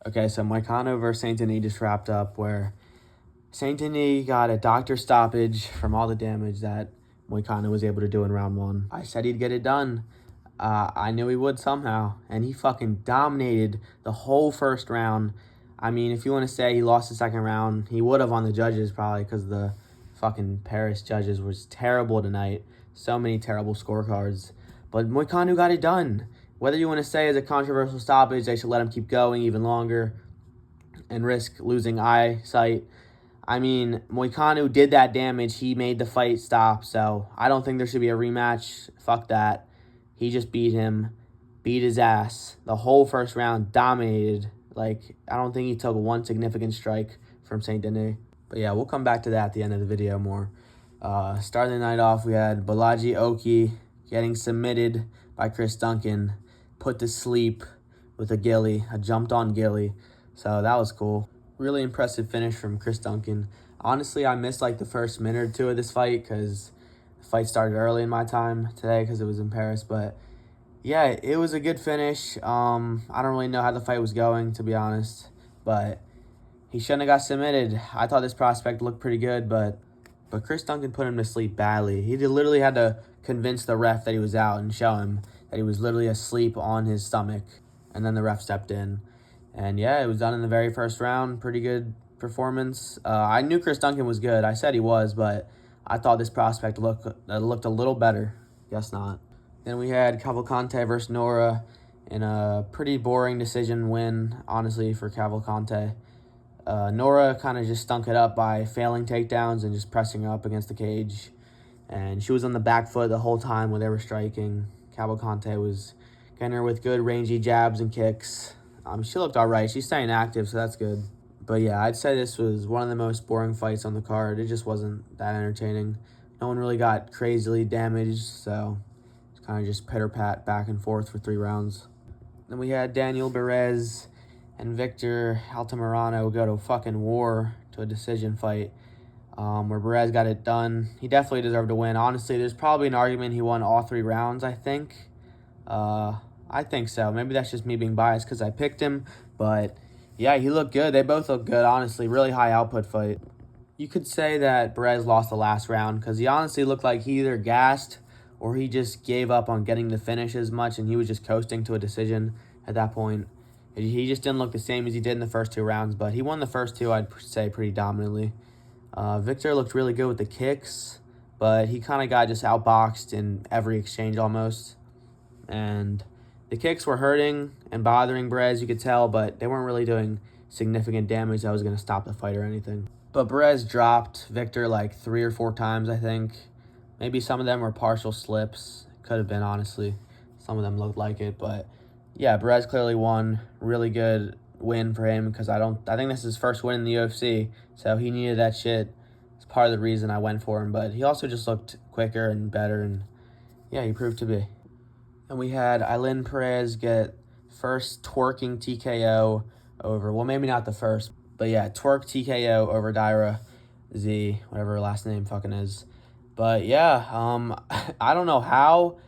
Okay, so Moicano versus Saint Denis just wrapped up, where Saint Denis got a doctor stoppage from all the damage that Moicano was able to do in round one. I said he'd get it done. I knew he would somehow, and he fucking dominated the whole first round. I mean, if you want to say he lost the second round, he would have on the judges probably, because the fucking Paris judges was terrible tonight. So many terrible scorecards. But Moicano got it done. Whether you want to say it's a controversial stoppage, they should let him keep going even longer and risk losing eyesight. I mean, Moicano did that damage. He made the fight stop, so I don't think there should be a rematch. Fuck that. He just beat him, beat his ass. The whole first round, dominated. Like, I don't think he took one significant strike from Saint Denis. But yeah, we'll come back to that at the end of the video more. Starting the night off, we had Balaji Oki getting submitted by Chris Duncan, put to sleep with a gilly, a jumped-on gilly. So that was cool. Really impressive finish from Chris Duncan. Honestly, I missed like the first minute or two of this fight because the fight started early in my time today because it was in Paris. But yeah, it was a good finish. I don't really know how the fight was going, to be honest. But he shouldn't have got submitted. I thought this prospect looked pretty good, but Chris Duncan put him to sleep badly. He literally had to convince the ref that he was out and show him that he was literally asleep on his stomach. And then the ref stepped in. And yeah, it was done in the very first round. Pretty good performance. I knew Chris Duncan was good. I said he was, but I thought this prospect looked a little better. Guess not. Then we had Cavalcante versus Nora in a pretty boring decision win, honestly, for Cavalcante. Nora kind of just stunk it up by failing takedowns and just pressing her up against the cage. And she was on the back foot the whole time when they were striking. Cavalcante was getting her with good rangy jabs and kicks. She looked all right. She's staying active, so that's good. But yeah, I'd say this was one of the most boring fights on the card. It just wasn't that entertaining. No one really got crazily damaged, so it's kind of just pitter-pat back and forth for 3 rounds. Then we had Daniel Perez and Victor Altamirano go to fucking war to a decision fight, where Perez got it done. He definitely deserved to win. Honestly, there's probably an argument he won all 3 rounds, I think. I think so. Maybe that's just me being biased because I picked him. But yeah, he looked good. They both looked good, honestly. Really high output fight. You could say that Perez lost the last round because he honestly looked like he either gassed or he just gave up on getting the finish as much and he was just coasting to a decision at that point. He just didn't look the same as he did in the first 2 rounds, but he won the first 2, I'd say, pretty dominantly. Victor looked really good with the kicks, but he kind of got just outboxed in every exchange almost. And the kicks were hurting and bothering Perez, you could tell, but they weren't really doing significant damage that was going to stop the fight or anything. But Perez dropped Victor like 3 or 4 times, I think. Maybe some of them were partial slips. Could have been, honestly. Some of them looked like it, but yeah, Perez clearly won. Really good win for him because I think this is his first win in the UFC, so he needed that shit. It's part of the reason I went for him, but he also just looked quicker and better, and yeah, he proved to be. And we had Ailin Perez get first twerking TKO over, well, maybe not the first, but yeah, twerk TKO over Daira Z, whatever her last name fucking is. But yeah, I don't know how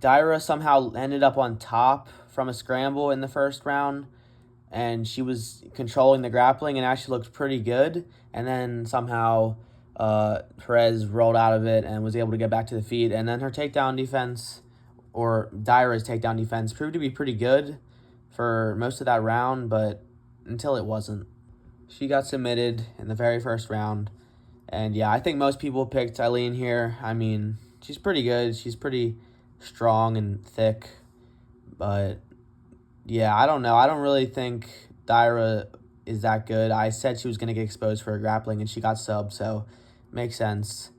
Daira somehow ended up on top from a scramble in the first round, and she was controlling the grappling and actually looked pretty good. And then somehow Perez rolled out of it and was able to get back to the feet. And then her takedown defense, or Daira's takedown defense, proved to be pretty good for most of that round, but until it wasn't. She got submitted in the very first round. And yeah, I think most people picked Ailin here. I mean, she's pretty good. She's pretty strong and thick. But yeah, I don't know. I don't really think Daira is that good. I said she was going to get exposed for her grappling, and she got subbed, so makes sense.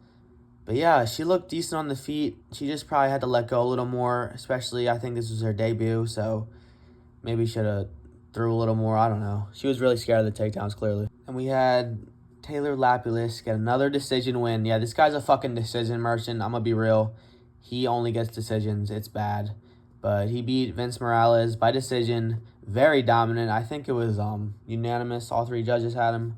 But yeah, she looked decent on the feet. She just probably had to let go a little more, especially I think this was her debut, so maybe should have threw a little more. I don't know. She was really scared of the takedowns, clearly. And we had Taylor Lapilus get another decision win. Yeah, this guy's a fucking decision merchant. I'm going to be real. He only gets decisions. It's bad. But he beat Vince Morales by decision. Very dominant. I think it was unanimous. All 3 judges had him.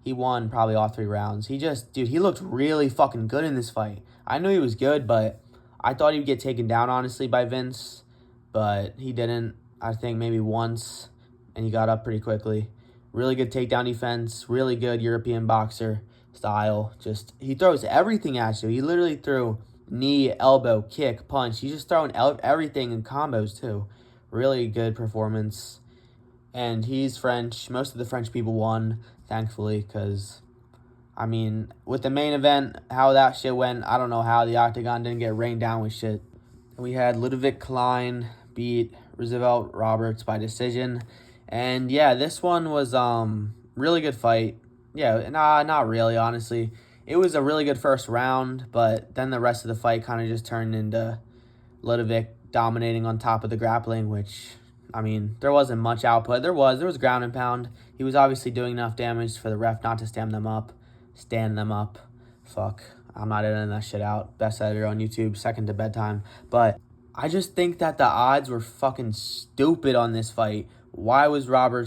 He won probably all 3 rounds. He looked really fucking good in this fight. I knew he was good, but I thought he'd get taken down, honestly, by Vince. But he didn't. I think maybe once. and he got up pretty quickly. Really good takedown defense, really good European boxer style. Just, he throws everything at you. He literally threw knee, elbow, kick, punch. He's just throwing everything in combos, too. Really good performance. And he's French. Most of the French people won, thankfully, because, I mean, with the main event, how that shit went, I don't know how the Octagon didn't get rained down with shit. We had Ludovic Klein beat Roosevelt Roberts by decision. And yeah, this one was really good fight. Yeah, nah, not really, honestly. It was a really good first round, but then the rest of the fight kind of just turned into Ludovic dominating on top of the grappling, which, I mean, there wasn't much output. There was ground and pound. He was obviously doing enough damage for the ref not to stand them up. Fuck. I'm not editing that shit out. Best editor on YouTube, second to bedtime. But I just think that the odds were fucking stupid on this fight. Why was Ludovic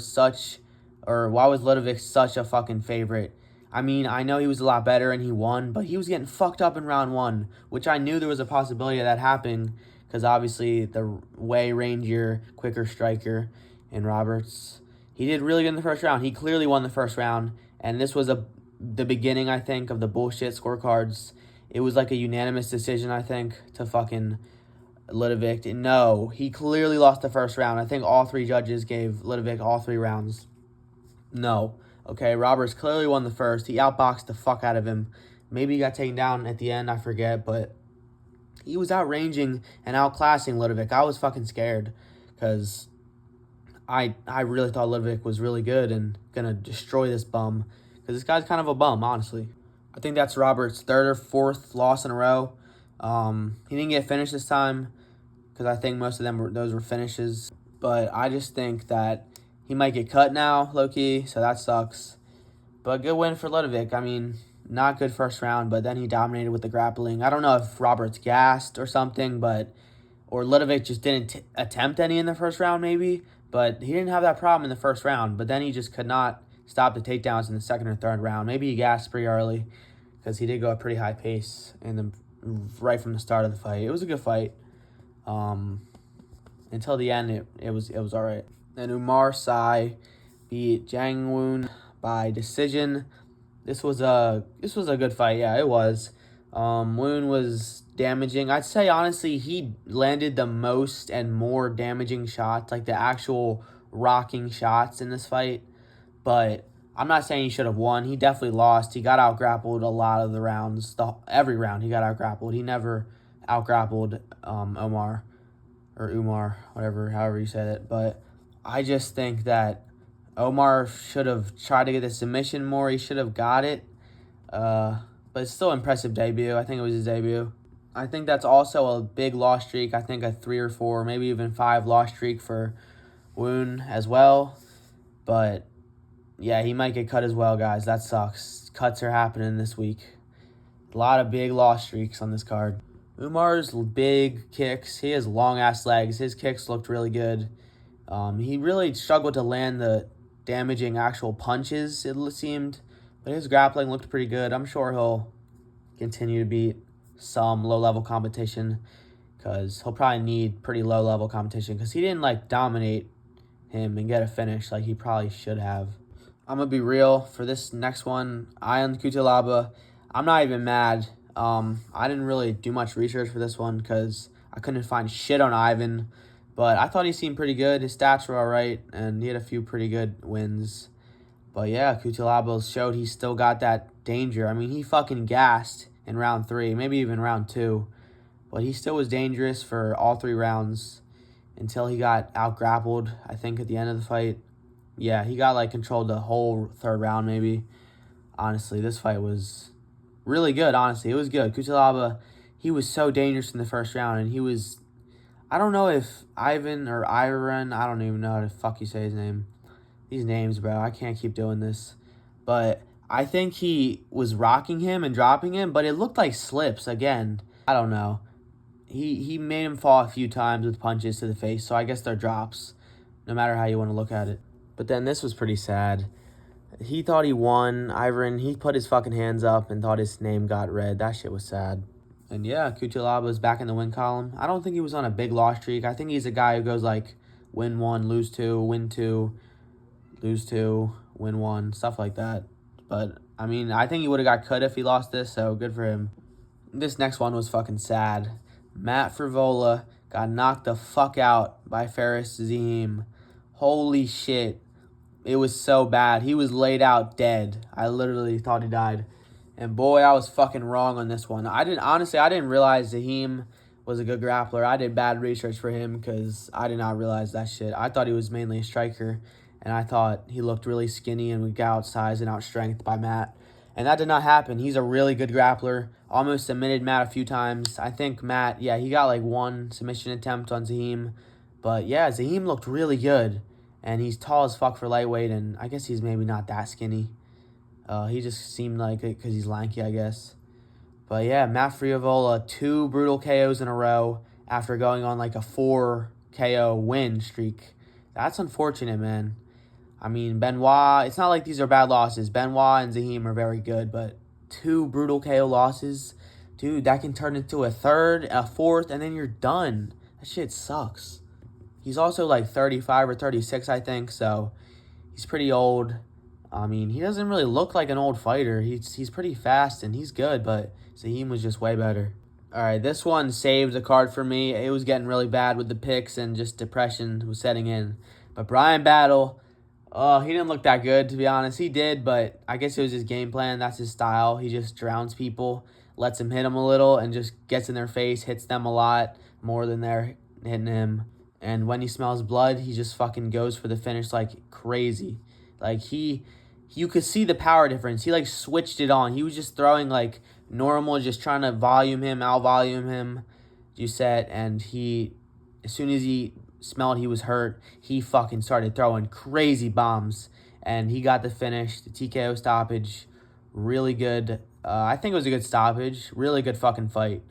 such a fucking favorite? I mean, I know he was a lot better and he won, but he was getting fucked up in round one, which I knew there was a possibility of that happening because obviously the way rangier, quicker striker in Roberts, he did really good in the first round. He clearly won the first round, and this was the beginning, I think, of the bullshit scorecards. It was like a unanimous decision, I think, to fucking Ludovic. No, he clearly lost the first round. I think all three judges gave Ludovic all 3 rounds. No. Okay, Roberts clearly won the first. He outboxed the fuck out of him. Maybe he got taken down at the end, I forget, but he was outranging and outclassing Ludovic. I was fucking scared because I really thought Ludovic was really good and gonna destroy this bum. Because this guy's kind of a bum, honestly. I think that's Roberts' 3rd or 4th loss in a row. He didn't get finished this time because I think most of those were finishes. But I just think that he might get cut now, low-key, so that sucks. But good win for Ludovic. I mean, not good first round, but then he dominated with the grappling. I don't know if Roberts gassed or something, or Ludovic just didn't attempt any in the first round maybe. But he didn't have that problem in the first round. But then he just could not stop the takedowns in the 2nd or 3rd round. Maybe he gassed pretty early because he did go at a pretty high pace right from the start of the fight. It was a good fight. Until the end, it was all right. Then Umar Sy beat Jang Woon by decision. This was a good fight. Yeah, it was. Woon was damaging. I'd say, honestly, he landed the most and more damaging shots, like the actual rocking shots in this fight. But I'm not saying he should have won. He definitely lost. He got out-grappled a lot of the rounds. Every round he got out-grappled. He never out-grappled Umar, however you said it. But I just think that Omar should have tried to get the submission more. He should have got it. But it's still an impressive debut. I think it was his debut. I think that's also a big loss streak. I think a 3 or 4, maybe even 5 loss streak for Woon as well. But yeah, he might get cut as well, guys. That sucks. Cuts are happening this week. A lot of big loss streaks on this card. Umar's big kicks. He has long-ass legs. His kicks looked really good. He really struggled to land the damaging actual punches, it seemed. But his grappling looked pretty good. I'm sure he'll continue to beat some low-level competition because he'll probably need pretty low-level competition because he didn't, dominate him and get a finish like he probably should have. I'm going to be real. For this next one, Ion Cutelaba, I'm not even mad. I didn't really do much research for this one because I couldn't find shit on Ivan. But I thought he seemed pretty good. His stats were all right, and he had a few pretty good wins. But yeah, Cutelaba showed he still got that danger. I mean, he fucking gassed in round 3, maybe even round 2. But he still was dangerous for all 3 rounds until he got out-grappled, I think, at the end of the fight. Yeah, he got, controlled the whole 3rd round, maybe. Honestly, this fight was really good, honestly. It was good. Cutelaba, he was so dangerous in the first round, and he was... I don't know if Ivan or Iron, I don't even know how to fuck you say his name. These names, bro, I can't keep doing this. But I think he was rocking him and dropping him, but it looked like slips again. I don't know. He made him fall a few times with punches to the face, so I guess they're drops, no matter how you want to look at it. But then this was pretty sad. He thought he won. Ivan, he put his fucking hands up and thought his name got read. That shit was sad. And yeah, Cutelaba is back in the win column. I don't think he was on a big loss streak. I think he's a guy who goes win 1, lose 2, win 2, lose 2, win 1, stuff like that. But, I mean, I think he would have got cut if he lost this, so good for him. This next one was fucking sad. Matt Frivola got knocked the fuck out by Fares Zahim. Holy shit. It was so bad. He was laid out dead. I literally thought he died. And boy, I was fucking wrong on this one. I didn't realize Zahim was a good grappler. I did bad research for him because I did not realize that shit. I thought he was mainly a striker, and I thought he looked really skinny and would get outsized and outstrengthed by Matt. And that did not happen. He's a really good grappler. Almost submitted Matt a few times. I think Matt, yeah, he got like 1 submission attempt on Zahim. But yeah, Zahim looked really good. And he's tall as fuck for lightweight, and I guess he's maybe not that skinny. He just seemed like it because he's lanky, I guess. But yeah, Matt Frivola, 2 brutal KOs in a row after going on like a 4 KO win streak. That's unfortunate, man. I mean, Benoit, it's not like these are bad losses. Benoit and Zahim are very good, but 2 brutal KO losses, dude, that can turn into a 3rd, a 4th, and then you're done. That shit sucks. He's also like 35 or 36, I think, so he's pretty old. I mean, he doesn't really look like an old fighter. He's pretty fast and he's good, but Zahim was just way better. All right, this one saved the card for me. It was getting really bad with the picks and just depression was setting in. But Brian Battle, he didn't look that good, to be honest. He did, but I guess it was his game plan. That's his style. He just drowns people, lets them hit him a little, and just gets in their face, hits them a lot more than they're hitting him. And when he smells blood, he just fucking goes for the finish like crazy. Like, you could see the power difference. He, like, switched it on. He was just throwing, like, normal, just trying to out-volume him, Giuseppe. And as soon as he smelled he was hurt, he fucking started throwing crazy bombs. And he got the finish, the TKO stoppage. Really good. I think it was a good stoppage. Really good fucking fight.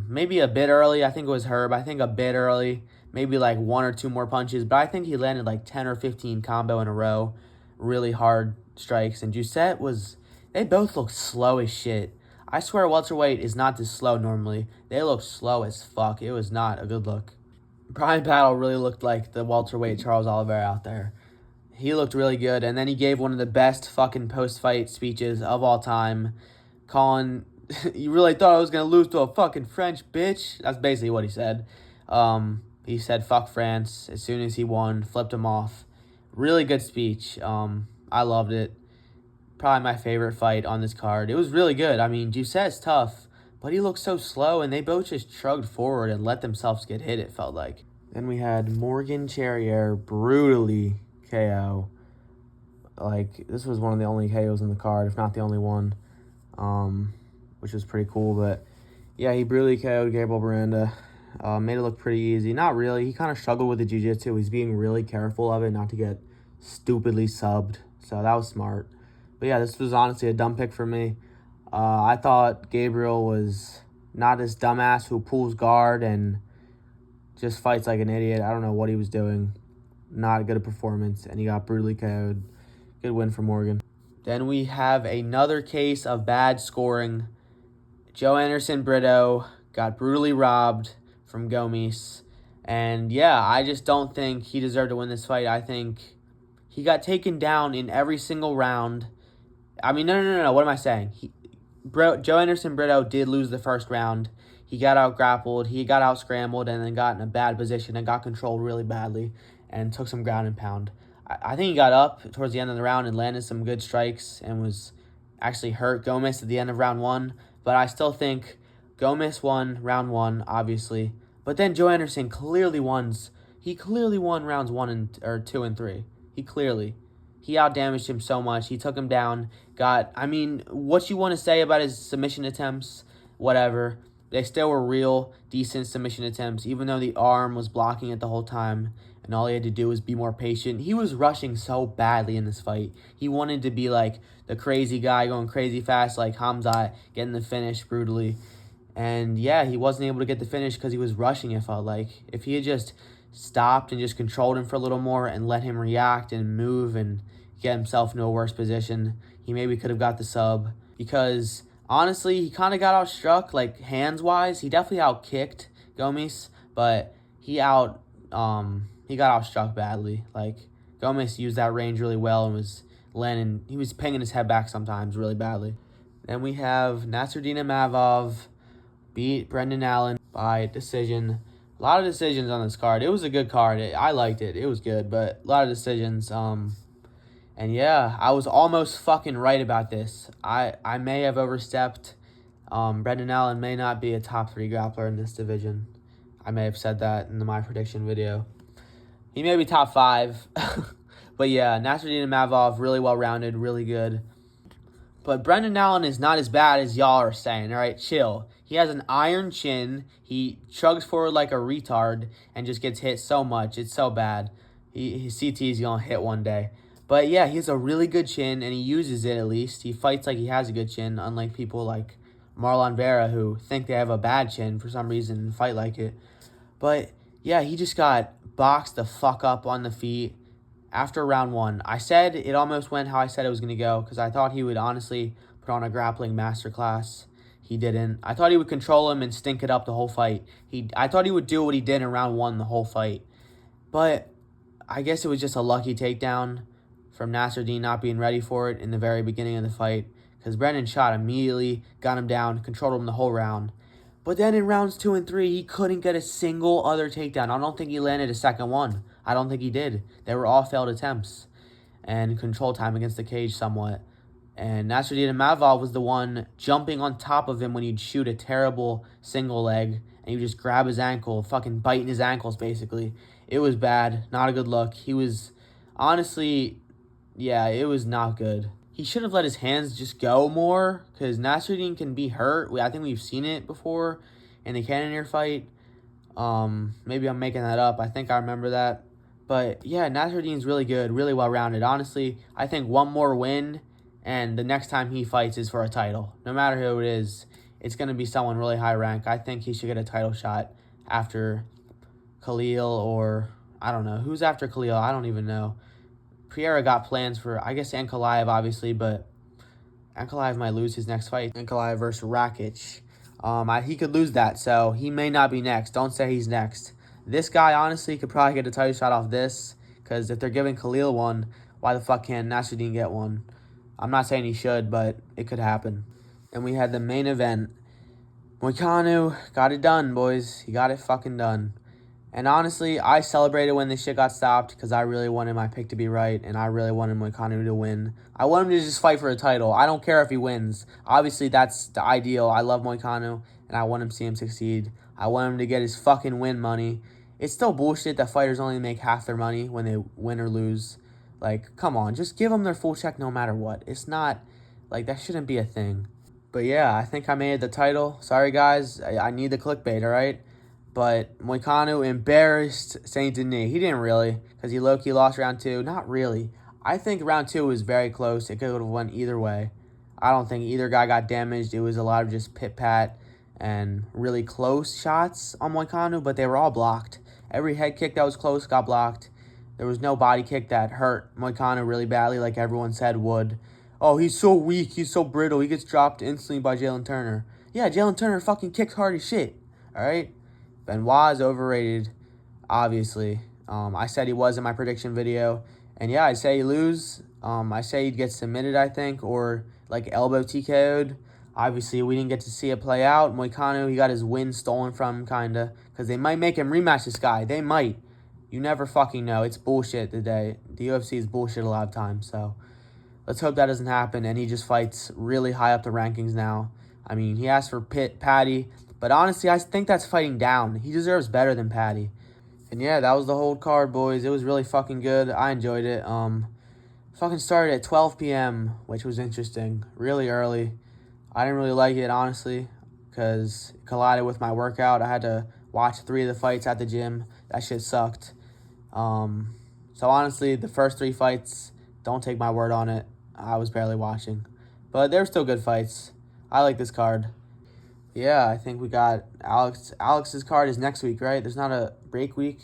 Maybe a bit early. I think it was Herb. I think a bit early. Maybe like 1 or 2 more punches. But I think he landed like 10 or 15 combo in a row. Really hard strikes. And Giuseppe they both look slow as shit. I swear welterweight is not this slow normally. They look slow as fuck. It was not a good look. Brian Battle really looked like the welterweight Charles Oliveira out there. He looked really good. And then he gave one of the best fucking post-fight speeches of all time. Calling, you really thought I was going to lose to a fucking French bitch? That's basically what he said. He said, fuck France, as soon as he won, flipped him off. Really good speech. I loved it. Probably my favorite fight on this card. It was really good. I mean, Giuseppe's tough, but he looked so slow, and they both just shrugged forward and let themselves get hit, it felt like. Then we had Morgan Charrier brutally KO. Like, this was one of the only KOs in the card, if not the only one, which was pretty cool. But, yeah, he brutally KO'd Gabriel Miranda. Made it look pretty easy. Not really. He kind of struggled with the jiu-jitsu. He's being really careful of it not to get stupidly subbed. So that was smart. But yeah, this was honestly a dumb pick for me. I thought Gabriel was not this dumbass who pulls guard and just fights like an idiot. I don't know what he was doing. Not a good performance. And he got brutally KO'd. Good win for Morgan. Then we have another case of bad scoring. Joe Anderson Brito got brutally robbed from Gomes. And yeah, I just don't think he deserved to win this fight. I think he got taken down in every single round. I mean, no. What am I saying? Joe Anderson Brito did lose the first round. He got out grappled. He got out scrambled and then got in a bad position and got controlled really badly and took some ground and pound. I think he got up towards the end of the round and landed some good strikes and was actually hurt Gomes at the end of round 1. But I still think Gomes won round 1, obviously. But then Joe Anderson clearly won. He clearly won rounds 2 and 3. He outdamaged him so much. He took him down. What you want to say about his submission attempts, whatever. They still were real, decent submission attempts, even though the arm was blocking it the whole time. And all he had to do was be more patient. He was rushing so badly in this fight. He wanted to be like the crazy guy going crazy fast like Hamzat, getting the finish brutally. And yeah, he wasn't able to get the finish because he was rushing, it felt like. If he had just stopped and just controlled him for a little more and let him react and move and get himself in a worse position, he maybe could have got the sub. Because honestly, he kind of got outstruck, like hands-wise. He definitely out-kicked Gomes, but he got outstruck badly. Like, Gomez used that range really well and was landing. He was pinging his head back sometimes really badly. Then we have Nasruddin Mavov beat Brendan Allen by decision. A lot of decisions on this card. It was a good card. I liked it. It was good, but a lot of decisions. And yeah, I was almost fucking right about this. I may have overstepped. Brendan Allen may not be a top 3 grappler in this division. I may have said that in my prediction video. He may be top 5. But yeah, Nasruddin Mavov, really well-rounded, really good. But Brendan Allen is not as bad as y'all are saying, all right? Chill. He has an iron chin. He chugs forward like a retard and just gets hit so much. It's so bad. His CT is going to hit one day. But yeah, he has a really good chin, and he uses it at least. He fights like he has a good chin, unlike people like Marlon Vera who think they have a bad chin for some reason and fight like it. But yeah, he just got boxed the fuck up on the feet after round 1. I said it almost went how I said it was going to go because I thought he would honestly put on a grappling masterclass. He didn't. I thought he would control him and stink it up the whole fight. I thought he would do what he did in round 1 the whole fight. But I guess it was just a lucky takedown from Nasruddin not being ready for it in the very beginning of the fight because Brendan shot immediately, got him down, controlled him the whole round. But then in rounds 2 and 3, he couldn't get a single other takedown. I don't think he landed a second one. I don't think he did. They were all failed attempts and control time against the cage somewhat. And Nasruddin Mavov was the one jumping on top of him when he'd shoot a terrible single leg and he'd just grab his ankle, fucking biting his ankles basically. It was bad. Not a good look. He was honestly, yeah, it was not good. He should have let his hands just go more because Nasruddin can be hurt. I think we've seen it before in the Cannonier fight. Maybe I'm making that up. I think I remember that. But yeah, Nasruddin's really good, really well-rounded. Honestly, I think one more win and the next time he fights is for a title. No matter who it is, it's going to be someone really high rank. I think he should get a title shot after Khalil or, I don't know. Who's after Khalil? I don't even know. Pereira got plans for, I guess, Ankalaev, obviously, but Ankalaev might lose his next fight. Ankalaev versus Rakic. He could lose that, so he may not be next. Don't say he's next. This guy, honestly, could probably get a title shot off this, because if they're giving Khalil one, why the fuck can't Nasruddin get one? I'm not saying he should, but it could happen. And we had the main event. Moicano got it done, boys. He got it fucking done. And honestly, I celebrated when this shit got stopped because I really wanted my pick to be right, and I really wanted Moicano to win. I want him to just fight for a title. I don't care if he wins. Obviously, that's the ideal. I love Moicano, and I want him to see him succeed. I want him to get his fucking win money. It's still bullshit that fighters only make half their money when they win or lose. Like, come on, just give them their full check no matter what. It's not, like, that shouldn't be a thing. But yeah, I think I made the title. Sorry, guys. I need the clickbait, all right? But Moicano embarrassed Saint Denis. He didn't really, because he low-key lost round 2. Not really. I think round 2 was very close. It could have went either way. I don't think either guy got damaged. It was a lot of just pit-pat and really close shots on Moicano, but they were all blocked. Every head kick that was close got blocked. There was no body kick that hurt Moicano really badly like everyone said would. Oh, he's so weak. He's so brittle. He gets dropped instantly by Jalen Turner. Yeah, Jalen Turner fucking kicks hard as shit. All right? Benoit is overrated, obviously. I said he was in my prediction video. And yeah, I say he lose. I say he'd get submitted, I think, or like elbow TKO'd. Obviously, we didn't get to see it play out. Moicano, he got his win stolen from him, kind of. Because they might make him rematch this guy. They might. You never fucking know. It's bullshit today. The UFC is bullshit a lot of times. So let's hope that doesn't happen. And he just fights really high up the rankings now. I mean, he asked for Patty. But honestly, I think that's fighting down. He deserves better than Patty. And yeah, that was the whole card, boys. It was really fucking good. I enjoyed it. Fucking started at 12 p.m., which was interesting. Really early. I didn't really like it, honestly, because it collided with my workout. I had to watch 3 of the fights at the gym. That shit sucked. So honestly, the first 3 fights, don't take my word on it. I was barely watching. But they were still good fights. I like this card. Yeah, I think we got Alex. Alex's card is next week, right? There's not a break week.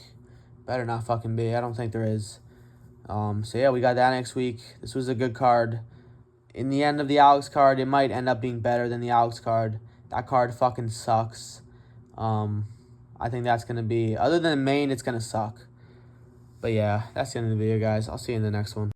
Better not fucking be. I don't think there is. So yeah, we got that next week. This was a good card. In the end of the Alex card, it might end up being better than the Alex card. That card fucking sucks. I think that's going to be, other than the main, it's going to suck. But yeah, that's the end of the video, guys. I'll see you in the next one.